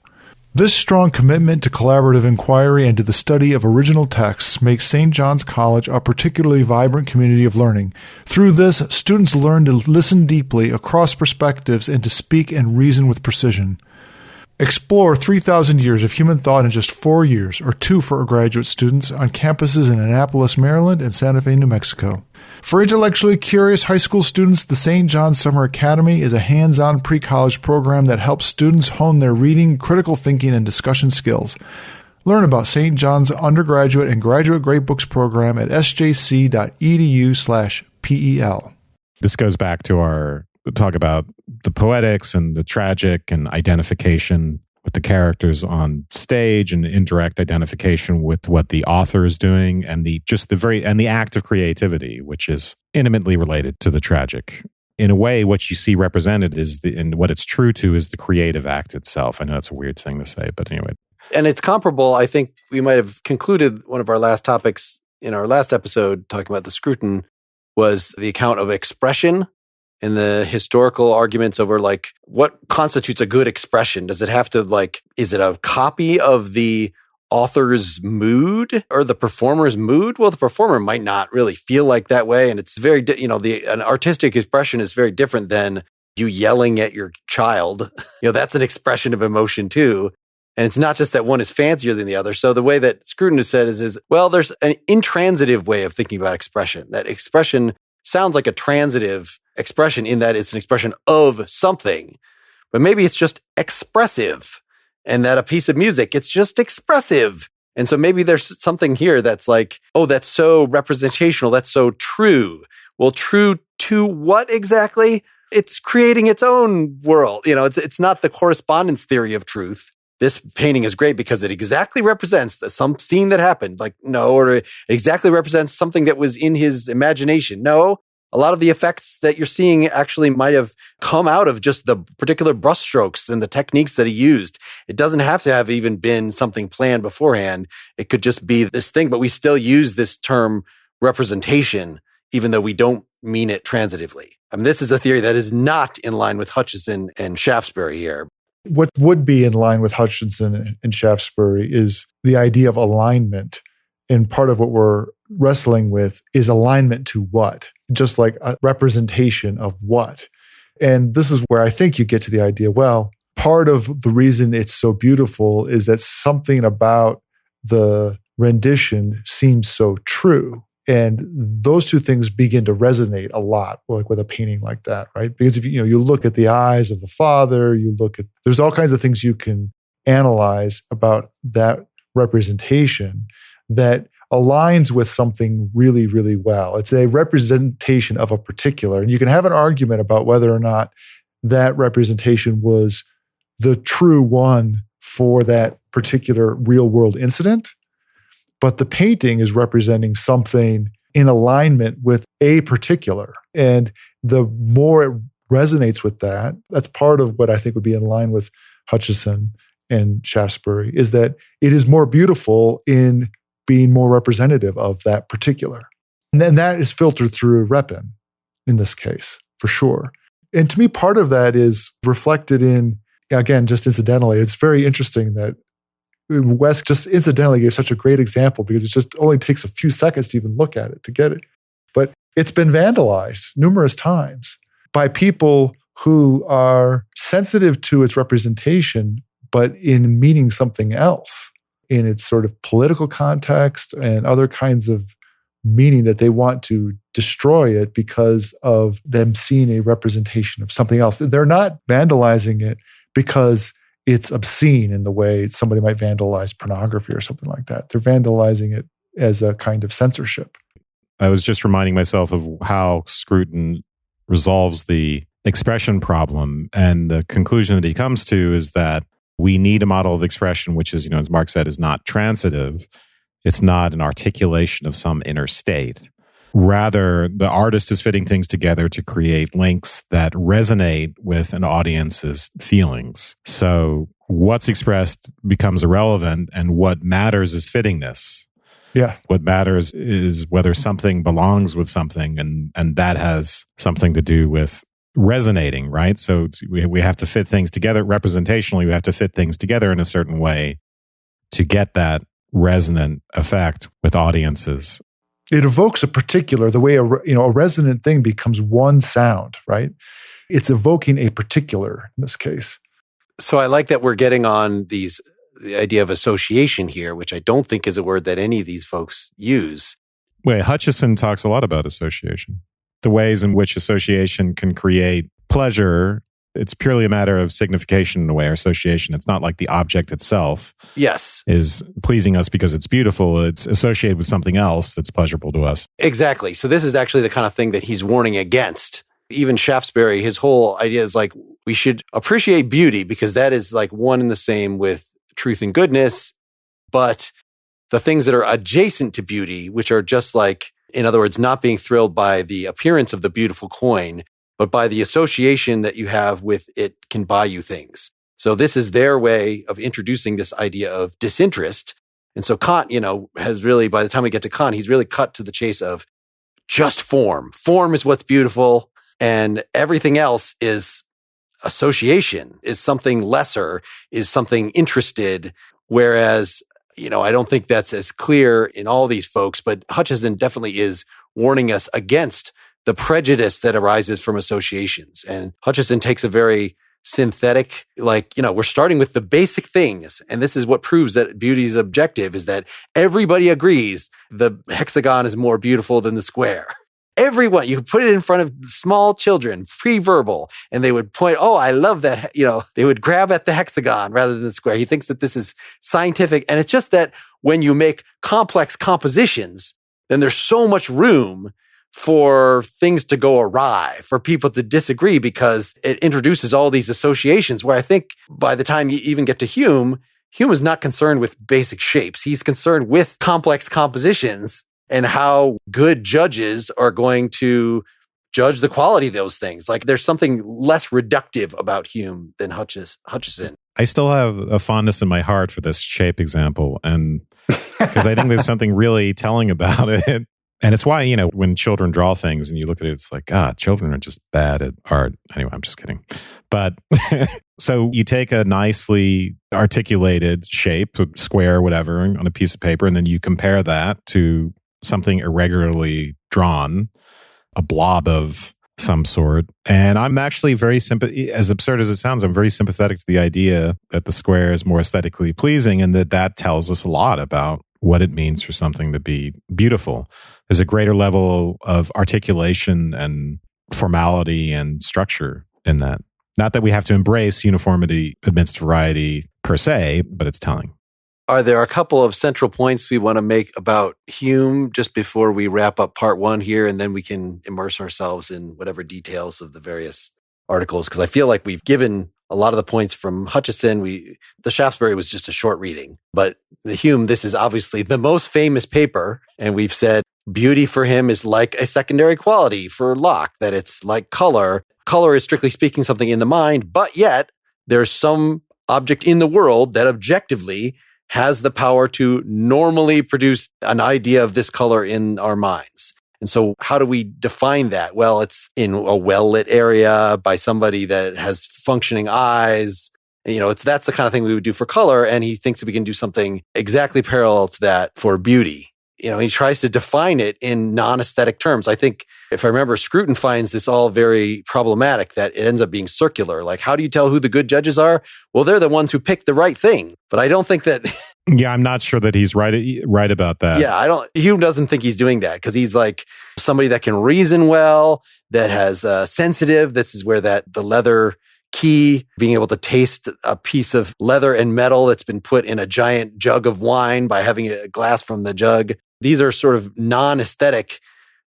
This strong commitment to collaborative inquiry and to the study of original texts makes St. John's College a particularly vibrant community of learning. Through this, students learn to listen deeply across perspectives and to speak and reason with precision. Explore 3,000 years of human thought in just 4 years, or 2 for graduate students, on campuses in Annapolis, Maryland, and Santa Fe, New Mexico. For intellectually curious high school students, the St. John's Summer Academy is a hands-on pre-college program that helps students hone their reading, critical thinking, and discussion skills. Learn about St. John's undergraduate and graduate grade books program at sjc.edu/PEL. This goes back to our talk about the poetics and the tragic and identification with the characters on stage and indirect identification with what the author is doing and the act of creativity, which is intimately related to the tragic. In a way, what you see represented and what it's true to is the creative act itself. I know that's a weird thing to say, but anyway. And it's comparable. I think we might have concluded one of our last topics in our last episode talking about the scrutin was the account of expression in the historical arguments over like what constitutes a good expression. Does it have to is it a copy of the author's mood or the performer's mood? Well, the performer might not really feel like that way. And it's very, an artistic expression is very different than you yelling at your child. That's an expression of emotion too. And it's not just that one is fancier than the other. So the way that Scruton has said is there's an intransitive way of thinking about expression. That expression sounds like a transitive expression in that it's an expression of something, but maybe it's just expressive, and that a piece of music, it's just expressive. And so maybe there's something here that's like, oh, that's so representational. That's so true. Well, true to what exactly? It's creating its own world. It's not the correspondence theory of truth. This painting is great because it exactly represents some scene that happened. Or it exactly represents something that was in his imagination. No, a lot of the effects that you're seeing actually might have come out of just the particular brushstrokes and the techniques that he used. It doesn't have to have even been something planned beforehand. It could just be this thing, but we still use this term representation, even though we don't mean it transitively. This is a theory that is not in line with Hutcheson and Shaftesbury here. What would be in line with Hutcheson and Shaftesbury is the idea of alignment. And part of what we're wrestling with is alignment to what? Just like a representation of what? And this is where I think you get to the idea, well, part of the reason it's so beautiful is that something about the rendition seems so true. And those two things begin to resonate a lot, like with a painting like that, right? Because if you look at the eyes of the father, there's all kinds of things you can analyze about that representation that aligns with something really, really well. It's a representation of a particular, and you can have an argument about whether or not that representation was the true one for that particular real world incident. But the painting is representing something in alignment with a particular. And the more it resonates with that. That's part of what I think would be in line with Hutcheson and Shaftesbury, is that it is more beautiful in being more representative of that particular. And then that is filtered through Repin in this case, for sure. And to me, part of that is reflected in, again, just incidentally, it's very interesting that West just incidentally gave such a great example because it just only takes a few seconds to even look at it, to get it. But it's been vandalized numerous times by people who are sensitive to its representation, but in meaning something else in its sort of political context and other kinds of meaning that they want to destroy it because of them seeing a representation of something else. They're not vandalizing it because it's obscene in the way somebody might vandalize pornography or something like that. They're vandalizing it as a kind of censorship. I was just reminding myself of how Scruton resolves the expression problem. And the conclusion that he comes to is that we need a model of expression which is, as Mark said, is not transitive. It's not an articulation of some inner state. Rather, the artist is fitting things together to create links that resonate with an audience's feelings. So what's expressed becomes irrelevant, and what matters is fittingness. Yeah. What matters is whether something belongs with something, and that has something to do with resonating, right? So we have to fit things together. Representationally, we have to fit things together in a certain way to get that resonant effect with audiences. It evokes a particular, the way a resonant thing becomes one sound, right? It's evoking a particular in this case. So I like that we're getting on the idea of association here, which I don't think is a word that any of these folks use. Wait, Hutcheson talks a lot about association. The ways in which association can create pleasure. It's purely a matter of signification in a way, or association. It's not like the object itself is pleasing us because it's beautiful. It's associated with something else that's pleasurable to us. Exactly. So this is actually the kind of thing that he's warning against. Even Shaftesbury, his whole idea is like, we should appreciate beauty because that is like one and the same with truth and goodness. But the things that are adjacent to beauty, which are just like, in other words, not being thrilled by the appearance of the beautiful coin, but by the association that you have with it, can buy you things. So this is their way of introducing this idea of disinterest. And so Kant, has really, by the time we get to Kant, he's really cut to the chase of just form. Form is what's beautiful, and everything else is association, is something lesser, is something interested. Whereas, I don't think that's as clear in all these folks, but Hutcheson definitely is warning us against the prejudice that arises from associations. And Hutcheson takes a very synthetic, we're starting with the basic things. And this is what proves that beauty is objective, is that everybody agrees the hexagon is more beautiful than the square. Everyone, you put it in front of small children, pre-verbal, and they would point, oh, I love that, they would grab at the hexagon rather than the square. He thinks that this is scientific. And it's just that when you make complex compositions, then there's so much room for things to go awry, for people to disagree, because it introduces all these associations where I think by the time you even get to Hume is not concerned with basic shapes. He's concerned with complex compositions and how good judges are going to judge the quality of those things. Like there's something less reductive about Hume than Hutcheson. I still have a fondness in my heart for this shape example, and because I think there's something really telling about it. And it's why, when children draw things and you look at it, it's like, children are just bad at art. Anyway, I'm just kidding. But so you take a nicely articulated shape, square, whatever, on a piece of paper, and then you compare that to something irregularly drawn, a blob of some sort. And I'm actually as absurd as it sounds, I'm very sympathetic to the idea that the square is more aesthetically pleasing, and that tells us a lot about what it means for something to be beautiful. There's a greater level of articulation and formality and structure in that. Not that we have to embrace uniformity amidst variety per se, but it's telling. Are there a couple of central points we want to make about Hume just before we wrap up part one here, and then we can immerse ourselves in whatever details of the various articles? Because I feel like we've given a lot of the points from Hutcheson. The Shaftesbury was just a short reading, but the Hume, this is obviously the most famous paper, and we've said beauty for him is like a secondary quality for Locke, that it's like color. Color is strictly speaking something in the mind, but yet there's some object in the world that objectively has the power to normally produce an idea of this color in our minds. And so how do we define that? Well, it's in a well-lit area by somebody that has functioning eyes. That's the kind of thing we would do for color. And he thinks that we can do something exactly parallel to that for beauty. He tries to define it in non-aesthetic terms. I think, if I remember, Scruton finds this all very problematic, that it ends up being circular. Like, how do you tell who the good judges are? Well, they're the ones who pick the right thing. But I don't think that... Yeah, I'm not sure that he's right about that. Yeah, Hume doesn't think he's doing that, because he's like somebody that can reason well, that has sensitive. This is where the leather key, being able to taste a piece of leather and metal that's been put in a giant jug of wine by having a glass from the jug. These are sort of non-aesthetic,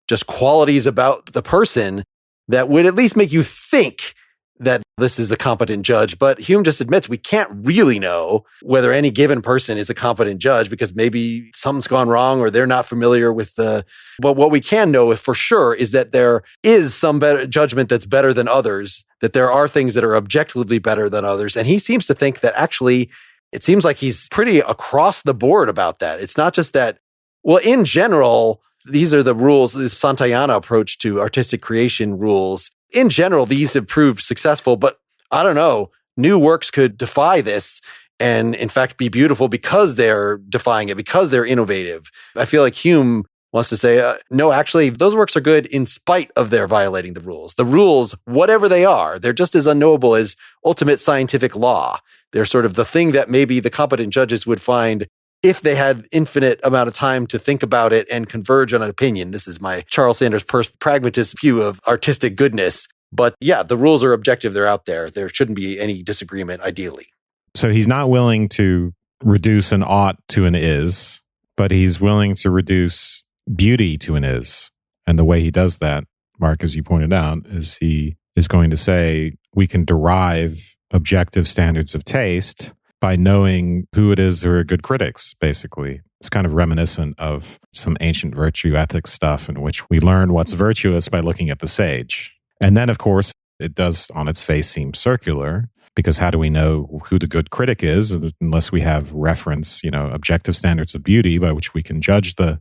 just qualities about the person that would at least make you think that this is a competent judge. But Hume just admits we can't really know whether any given person is a competent judge, because maybe something's gone wrong or they're not familiar with but what we can know for sure is that there is some better judgment that's better than others, that there are things that are objectively better than others. And he seems to think that actually, it seems like he's pretty across the board about that. It's not just that, well, in general, these are the rules, the Santayana approach to artistic creation rules. In general, these have proved successful, but I don't know, new works could defy this and in fact be beautiful because they're defying it, because they're innovative. I feel like Hume wants to say, no, actually, those works are good in spite of their violating the rules. The rules, whatever they are, they're just as unknowable as ultimate scientific law. They're sort of the thing that maybe the competent judges would find if they had infinite amount of time to think about it and converge on an opinion. This is my Charles Sanders pragmatist view of artistic goodness. But yeah, the rules are objective. They're out there. There shouldn't be any disagreement, ideally. So he's not willing to reduce an ought to an is, but he's willing to reduce beauty to an is. And the way he does that, Mark, as you pointed out, is he is going to say we can derive objective standards of taste by knowing who it is who are good critics, basically. It's kind of reminiscent of some ancient virtue ethics stuff in which we learn what's virtuous by looking at the sage. And then, of course, it does on its face seem circular, because how do we know who the good critic is unless we have reference, objective standards of beauty by which we can judge the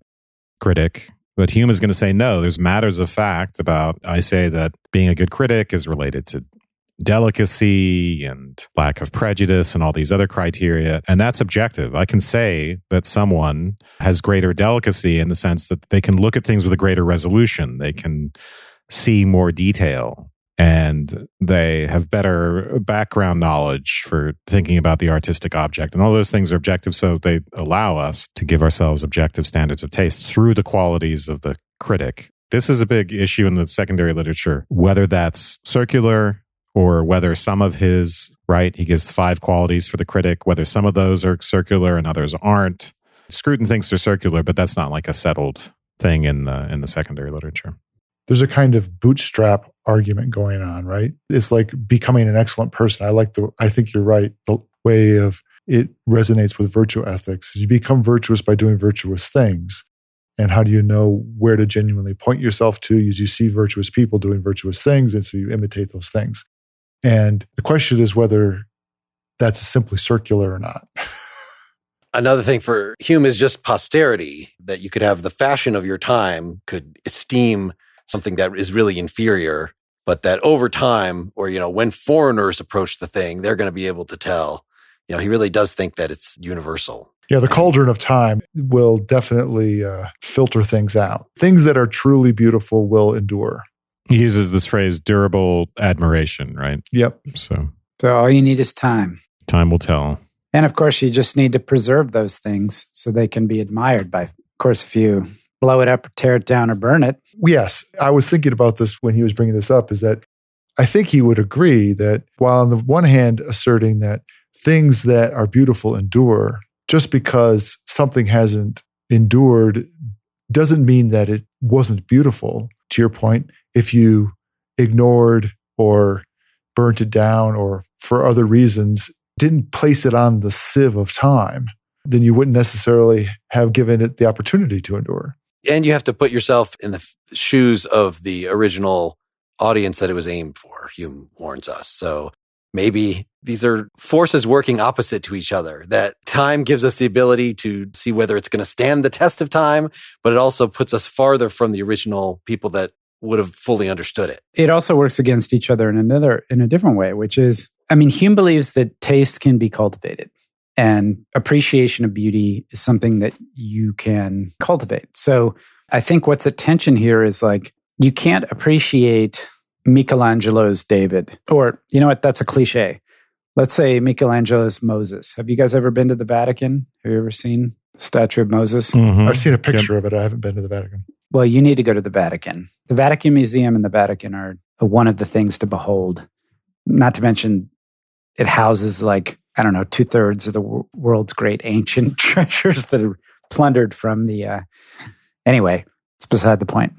critic? But Hume is going to say, no, there's matters of fact about, I say that being a good critic is related to delicacy and lack of prejudice and all these other criteria. And that's objective. I can say that someone has greater delicacy in the sense that they can look at things with a greater resolution. They can see more detail, and they have better background knowledge for thinking about the artistic object. And all those things are objective, so they allow us to give ourselves objective standards of taste through the qualities of the critic. This is a big issue in the secondary literature, whether that's circular or whether some of his, he gives 5 qualities for the critic, whether some of those are circular and others aren't. Scruton thinks they're circular, but that's not like a settled thing in the secondary literature. There's a kind of bootstrap argument going on, right? It's like becoming an excellent person. I think you're right. The way of it resonates with virtue ethics is you become virtuous by doing virtuous things. And how do you know where to genuinely point yourself to? Is you see virtuous people doing virtuous things, and so you imitate those things. And the question is whether that's simply circular or not. Another thing for Hume is just posterity, that you could have the fashion of your time could esteem something that is really inferior, but that over time, or, when foreigners approach the thing, they're going to be able to tell. He really does think that it's universal. Yeah, the cauldron of time will definitely filter things out. Things that are truly beautiful will endure. He uses this phrase, durable admiration, right? Yep. So all you need is time. Time will tell. And of course, you just need to preserve those things so they can be admired by, of course, if you blow it up or tear it down or burn it. Yes. I was thinking about this when he was bringing this up, is that I think he would agree that while on the one hand asserting that things that are beautiful endure, just because something hasn't endured doesn't mean that it wasn't beautiful. To your point, if you ignored or burnt it down or for other reasons didn't place it on the sieve of time, then you wouldn't necessarily have given it the opportunity to endure. And you have to put yourself in the shoes of the original audience that it was aimed for, Hume warns us. So maybe these are forces working opposite to each other, that time gives us the ability to see whether it's going to stand the test of time, but it also puts us farther from the original people that would have fully understood it. It also works against each other in a different way, which is, Hume believes that taste can be cultivated and appreciation of beauty is something that you can cultivate. So I think what's at tension here is like, you can't appreciate Michelangelo's David, or you know what, that's a cliche. Let's say Michelangelo's Moses. Have you guys ever been to the Vatican? Have you ever seen the statue of Moses? Mm-hmm. I've seen a picture of it. I haven't been to the Vatican. Well, you need to go to the Vatican. The Vatican Museum and the Vatican are one of the things to behold. Not to mention, it houses 2/3 of the world's great ancient treasures that are plundered from the... Anyway, it's beside the point.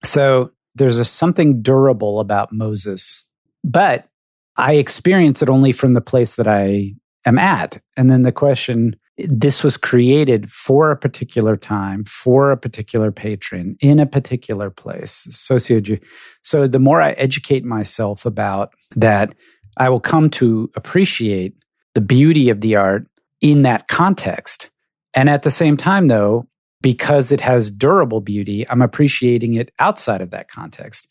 So there's something durable about Moses, but I experience it only from the place that I am at. And then the question, this was created for a particular time, for a particular patron, in a particular place. So the more I educate myself about that, I will come to appreciate the beauty of the art in that context. And at the same time, though, because it has durable beauty, I'm appreciating it outside of that context.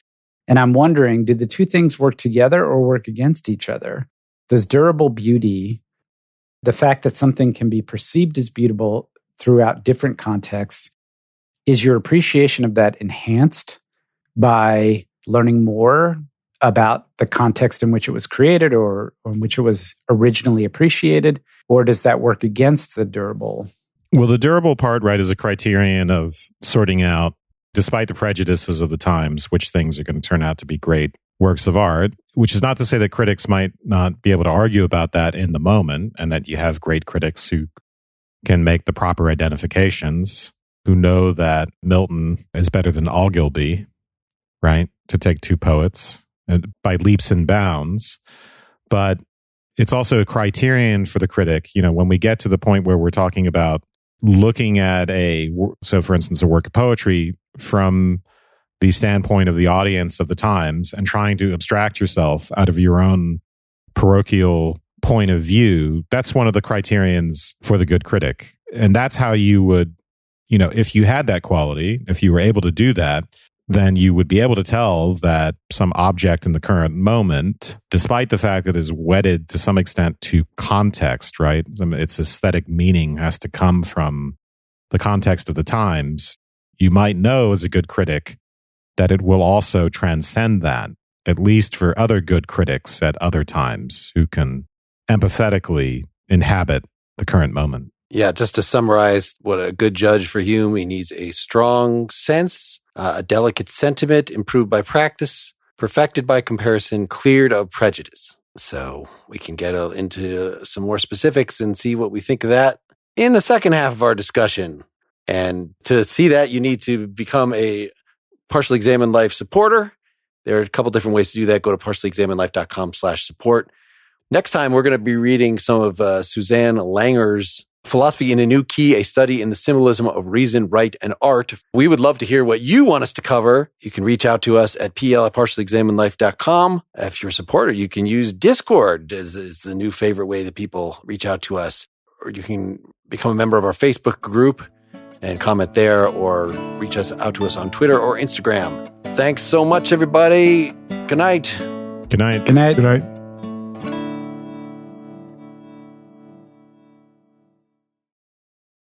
And I'm wondering, do the two things work together or work against each other? Does durable beauty, the fact that something can be perceived as beautiful throughout different contexts, is your appreciation of that enhanced by learning more about the context in which it was created or in which it was originally appreciated? Or does that work against the durable? Well, the durable part, right, is a criterion of sorting out, despite the prejudices of the times, which things are going to turn out to be great works of art, which is not to say that critics might not be able to argue about that in the moment, and that you have great critics who can make the proper identifications, who know that Milton is better than Ogilby, right, to take two poets, and by leaps and bounds. But it's also a criterion for the critic, when we get to the point where we're talking about looking at so for instance, a work of poetry from the standpoint of the audience of the times and trying to abstract yourself out of your own parochial point of view, that's one of the criterions for the good critic. And that's how you would, if you had that quality, if you were able to do that, then you would be able to tell that some object in the current moment, despite the fact that it is wedded to some extent to context, right? Its aesthetic meaning has to come from the context of the times. You might know as a good critic that it will also transcend that, at least for other good critics at other times who can empathetically inhabit the current moment. Yeah, just to summarize what a good judge for Hume, he needs a strong sense, a delicate sentiment, improved by practice, perfected by comparison, cleared of prejudice. So we can get into some more specifics and see what we think of that in the second half of our discussion. And to see that, you need to become a Partially Examined Life supporter. There are a couple different ways to do that. Go to partiallyexaminedlife.com/support. Next time, we're going to be reading some of Suzanne Langer's Philosophy in a New Key, a study in the symbolism of reason, right, and art. We would love to hear what you want us to cover. You can reach out to us at PEL@partiallyexaminedlife.com. If you're a supporter, you can use Discord as the new favorite way that people reach out to us. Or you can become a member of our Facebook group and comment there, or reach out to us on Twitter or Instagram. Thanks so much, everybody. Good night. Good night. Good night. Good night.